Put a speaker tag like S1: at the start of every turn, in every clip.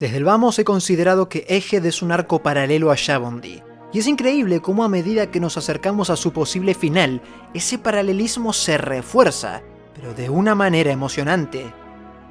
S1: Desde el vamos he considerado que Egghead es un arco paralelo a Shabondee, y es increíble cómo a medida que nos acercamos a su posible final, ese paralelismo se refuerza, pero de una manera emocionante.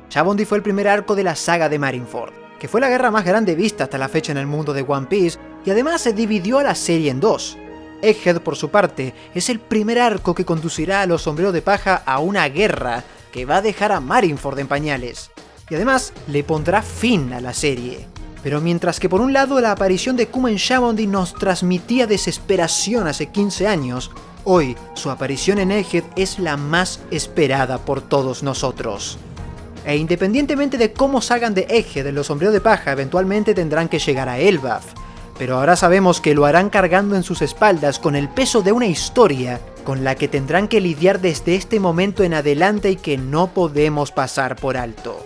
S1: Shabondee fue el primer arco de la saga de Marineford, que fue la guerra más grande vista hasta la fecha en el mundo de One Piece, y además se dividió a la serie en dos. Egghead, por su parte, es el primer arco que conducirá a los Sombreros de Paja a una guerra que va a dejar a Marineford en pañales, y además le pondrá fin a la serie. Pero mientras que por un lado la aparición de Kuma en Shabondee nos transmitía desesperación hace 15 años, hoy su aparición en Egghead es la más esperada por todos nosotros. E independientemente de cómo salgan de Egghead, los Sombreros de Paja eventualmente tendrán que llegar a Elbaf, pero ahora sabemos que lo harán cargando en sus espaldas con el peso de una historia con la que tendrán que lidiar desde este momento en adelante y que no podemos pasar por alto.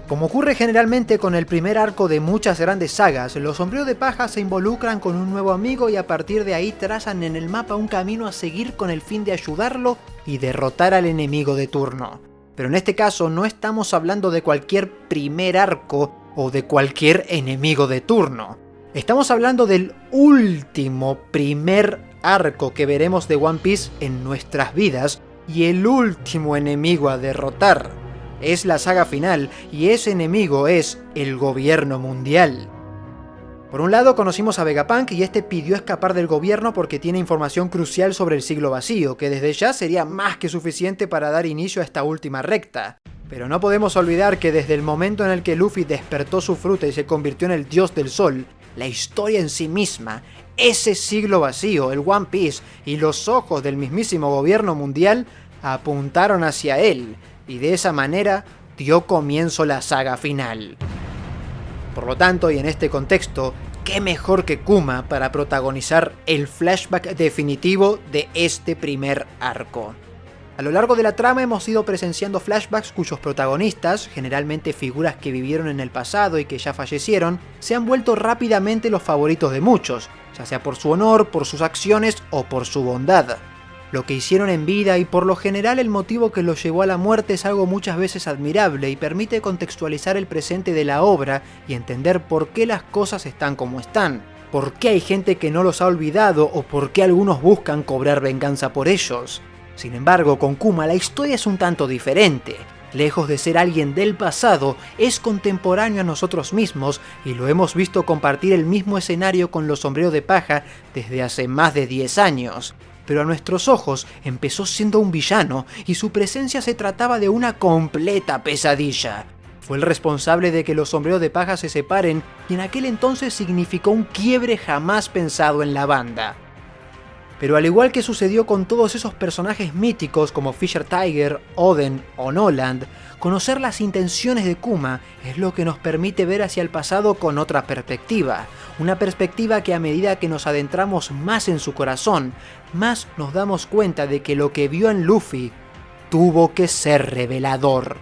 S1: Como ocurre generalmente con el primer arco de muchas grandes sagas, los Sombreros de Paja se involucran con un nuevo amigo y a partir de ahí trazan en el mapa un camino a seguir con el fin de ayudarlo y derrotar al enemigo de turno. Pero en este caso no estamos hablando de cualquier primer arco o de cualquier enemigo de turno. Estamos hablando del último primer arco que veremos de One Piece en nuestras vidas y el último enemigo a derrotar. Es la saga final y ese enemigo es el gobierno mundial. Por un lado conocimos a Vegapunk y este pidió escapar del gobierno porque tiene información crucial sobre el siglo vacío, que desde ya sería más que suficiente para dar inicio a esta última recta. Pero no podemos olvidar que desde el momento en el que Luffy despertó su fruta y se convirtió en el dios del sol, la historia en sí misma, ese siglo vacío, el One Piece y los ojos del mismísimo gobierno mundial apuntaron hacia él, y de esa manera dio comienzo la saga final. Por lo tanto, y en este contexto, ¿qué mejor que Kuma para protagonizar el flashback definitivo de este primer arco? A lo largo de la trama hemos ido presenciando flashbacks cuyos protagonistas, generalmente figuras que vivieron en el pasado y que ya fallecieron, se han vuelto rápidamente los favoritos de muchos, ya sea por su honor, por sus acciones o por su bondad. Lo que hicieron en vida y por lo general el motivo que los llevó a la muerte es algo muchas veces admirable y permite contextualizar el presente de la obra y entender por qué las cosas están como están, por qué hay gente que no los ha olvidado o por qué algunos buscan cobrar venganza por ellos. Sin embargo, con Kuma la historia es un tanto diferente. Lejos de ser alguien del pasado, es contemporáneo a nosotros mismos y lo hemos visto compartir el mismo escenario con los Sombreros de Paja desde hace más de 10 años. Pero a nuestros ojos empezó siendo un villano y su presencia se trataba de una completa pesadilla. Fue el responsable de que los Sombreros de Paja se separen y en aquel entonces significó un quiebre jamás pensado en la banda. Pero al igual que sucedió con todos esos personajes míticos como Fisher Tiger, Oden o Noland, conocer las intenciones de Kuma es lo que nos permite ver hacia el pasado con otra perspectiva. Una perspectiva que a medida que nos adentramos más en su corazón, más nos damos cuenta de que lo que vio en Luffy tuvo que ser revelador.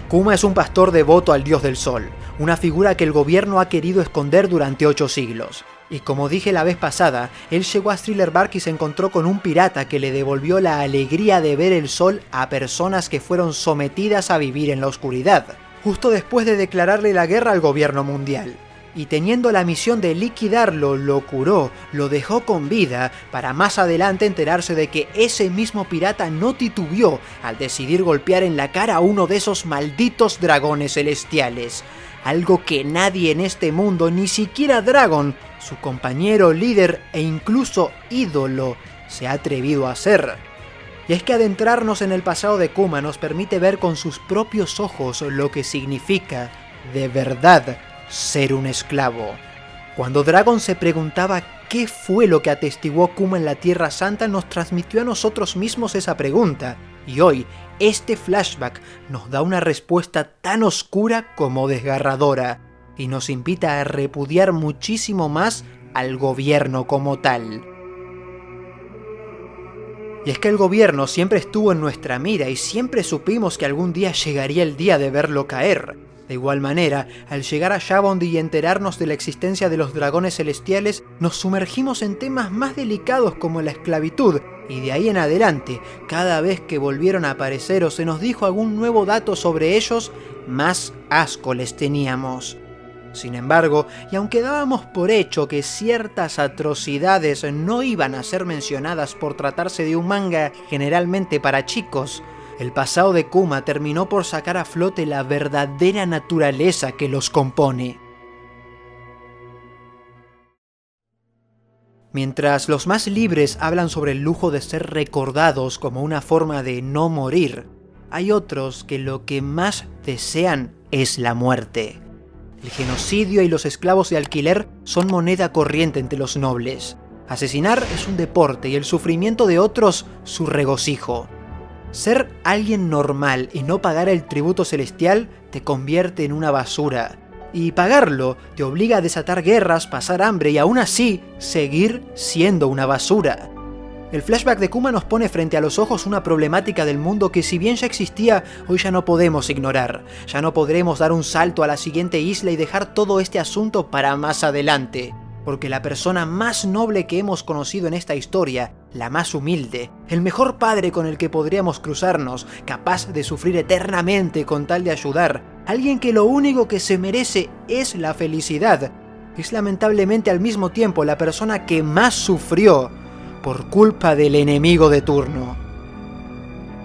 S1: Kuma es un pastor devoto al dios del sol, una figura que el gobierno ha querido esconder durante 8 siglos. Y como dije la vez pasada, él llegó a Thriller Bark y se encontró con un pirata que le devolvió la alegría de ver el sol a personas que fueron sometidas a vivir en la oscuridad, justo después de declararle la guerra al gobierno mundial. Y teniendo la misión de liquidarlo, lo curó, lo dejó con vida, para más adelante enterarse de que ese mismo pirata no titubeó al decidir golpear en la cara a uno de esos malditos dragones celestiales. Algo que nadie en este mundo, ni siquiera Dragon, su compañero, líder e incluso ídolo, se ha atrevido a hacer. Y es que adentrarnos en el pasado de Kuma nos permite ver con sus propios ojos lo que significa, de verdad, ser un esclavo. Cuando Dragon se preguntaba qué fue lo que atestiguó Kuma en la Tierra Santa, nos transmitió a nosotros mismos esa pregunta, y hoy, este flashback nos da una respuesta tan oscura como desgarradora, y nos invita a repudiar muchísimo más al gobierno como tal. Y es que el gobierno siempre estuvo en nuestra mira y siempre supimos que algún día llegaría el día de verlo caer. De igual manera, al llegar a Shabondi y enterarnos de la existencia de los dragones celestiales, nos sumergimos en temas más delicados como la esclavitud, y de ahí en adelante, cada vez que volvieron a aparecer o se nos dijo algún nuevo dato sobre ellos, más asco les teníamos. Sin embargo, y aunque dábamos por hecho que ciertas atrocidades no iban a ser mencionadas por tratarse de un manga generalmente para chicos, el pasado de Kuma terminó por sacar a flote la verdadera naturaleza que los compone. Mientras los más libres hablan sobre el lujo de ser recordados como una forma de no morir, hay otros que lo que más desean es la muerte. El genocidio y los esclavos de alquiler son moneda corriente entre los nobles. Asesinar es un deporte y el sufrimiento de otros su regocijo. Ser alguien normal y no pagar el tributo celestial te convierte en una basura. Y pagarlo te obliga a desatar guerras, pasar hambre y aún así seguir siendo una basura. El flashback de Kuma nos pone frente a los ojos una problemática del mundo que si bien ya existía, hoy ya no podemos ignorar. Ya no podremos dar un salto a la siguiente isla y dejar todo este asunto para más adelante. Porque la persona más noble que hemos conocido en esta historia, la más humilde, el mejor padre con el que podríamos cruzarnos, capaz de sufrir eternamente con tal de ayudar, alguien que lo único que se merece es la felicidad, es lamentablemente al mismo tiempo la persona que más sufrió por culpa del enemigo de turno.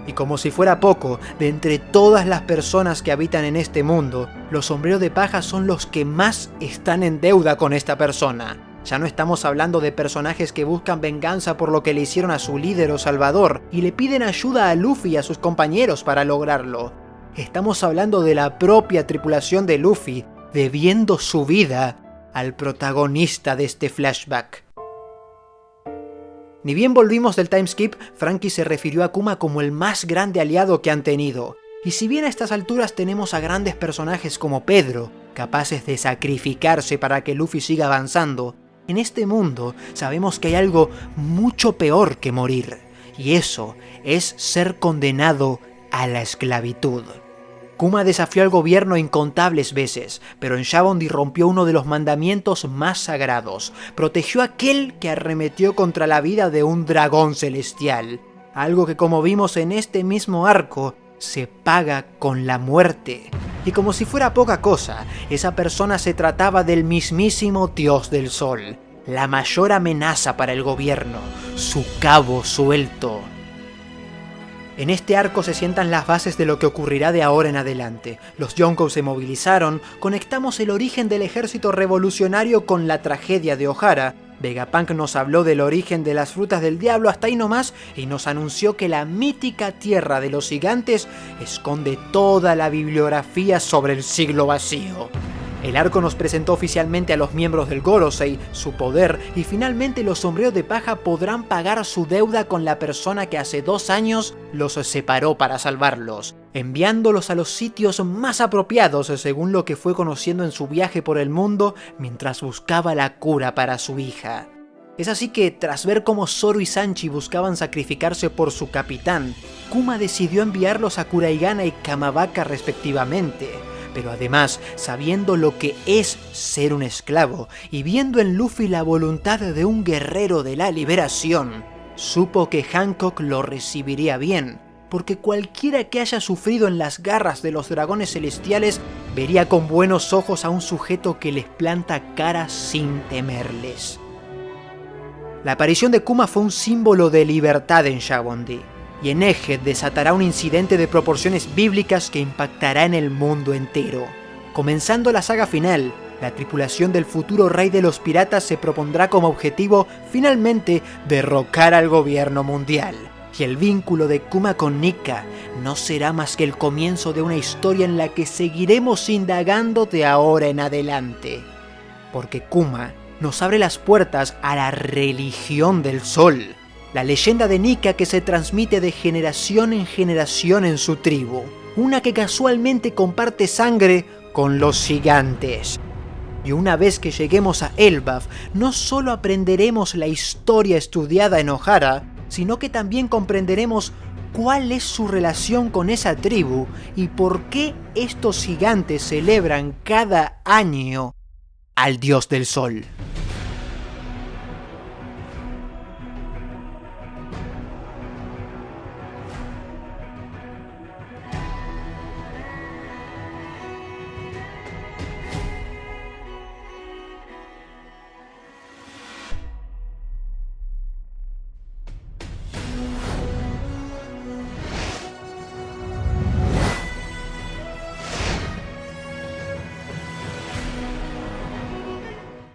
S1: Y como si fuera poco, de entre todas las personas que habitan en este mundo, los sombreros de paja son los que más están en deuda con esta persona. Ya no estamos hablando de personajes que buscan venganza por lo que le hicieron a su líder o salvador y le piden ayuda a Luffy y a sus compañeros para lograrlo. Estamos hablando de la propia tripulación de Luffy debiendo su vida al protagonista de este flashback. Ni bien volvimos del timeskip, Franky se refirió a Kuma como el más grande aliado que han tenido. Y si bien a estas alturas tenemos a grandes personajes como Pedro, capaces de sacrificarse para que Luffy siga avanzando, en este mundo sabemos que hay algo mucho peor que morir. Y eso es ser condenado a la esclavitud. Kuma desafió al gobierno incontables veces, pero en Shabondi rompió uno de los mandamientos más sagrados. Protegió a aquel que arremetió contra la vida de un dragón celestial. Algo que, como vimos en este mismo arco, se paga con la muerte. Y como si fuera poca cosa, esa persona se trataba del mismísimo Dios del Sol. La mayor amenaza para el gobierno, su cabo suelto. En este arco se sientan las bases de lo que ocurrirá de ahora en adelante. Los Yonkous se movilizaron, conectamos el origen del ejército revolucionario con la tragedia de Ohara. Vegapunk nos habló del origen de las frutas del diablo hasta ahí nomás y nos anunció que la mítica tierra de los gigantes esconde toda la bibliografía sobre el siglo vacío. El arco nos presentó oficialmente a los miembros del Gorosei, su poder, y finalmente los sombreros de paja podrán pagar su deuda con la persona que hace 2 años los separó para salvarlos, enviándolos a los sitios más apropiados según lo que fue conociendo en su viaje por el mundo mientras buscaba la cura para su hija. Es así que, tras ver cómo Zoro y Sanji buscaban sacrificarse por su capitán, Kuma decidió enviarlos a Kuraigana y Kamabaka respectivamente. Pero además, sabiendo lo que es ser un esclavo y viendo en Luffy la voluntad de un guerrero de la liberación, supo que Hancock lo recibiría bien, porque cualquiera que haya sufrido en las garras de los dragones celestiales vería con buenos ojos a un sujeto que les planta cara sin temerles. La aparición de Kuma fue un símbolo de libertad en Shabondi. Y en Egghead desatará un incidente de proporciones bíblicas que impactará en el mundo entero. Comenzando la saga final, la tripulación del futuro rey de los piratas se propondrá como objetivo finalmente derrocar al gobierno mundial. Y el vínculo de Kuma con Nika no será más que el comienzo de una historia en la que seguiremos indagando de ahora en adelante. Porque Kuma nos abre las puertas a la religión del sol. La leyenda de Nika que se transmite de generación en generación en su tribu. Una que casualmente comparte sangre con los gigantes. Y una vez que lleguemos a Elbaf, no solo aprenderemos la historia estudiada en Ohara, sino que también comprenderemos cuál es su relación con esa tribu y por qué estos gigantes celebran cada año al dios del sol.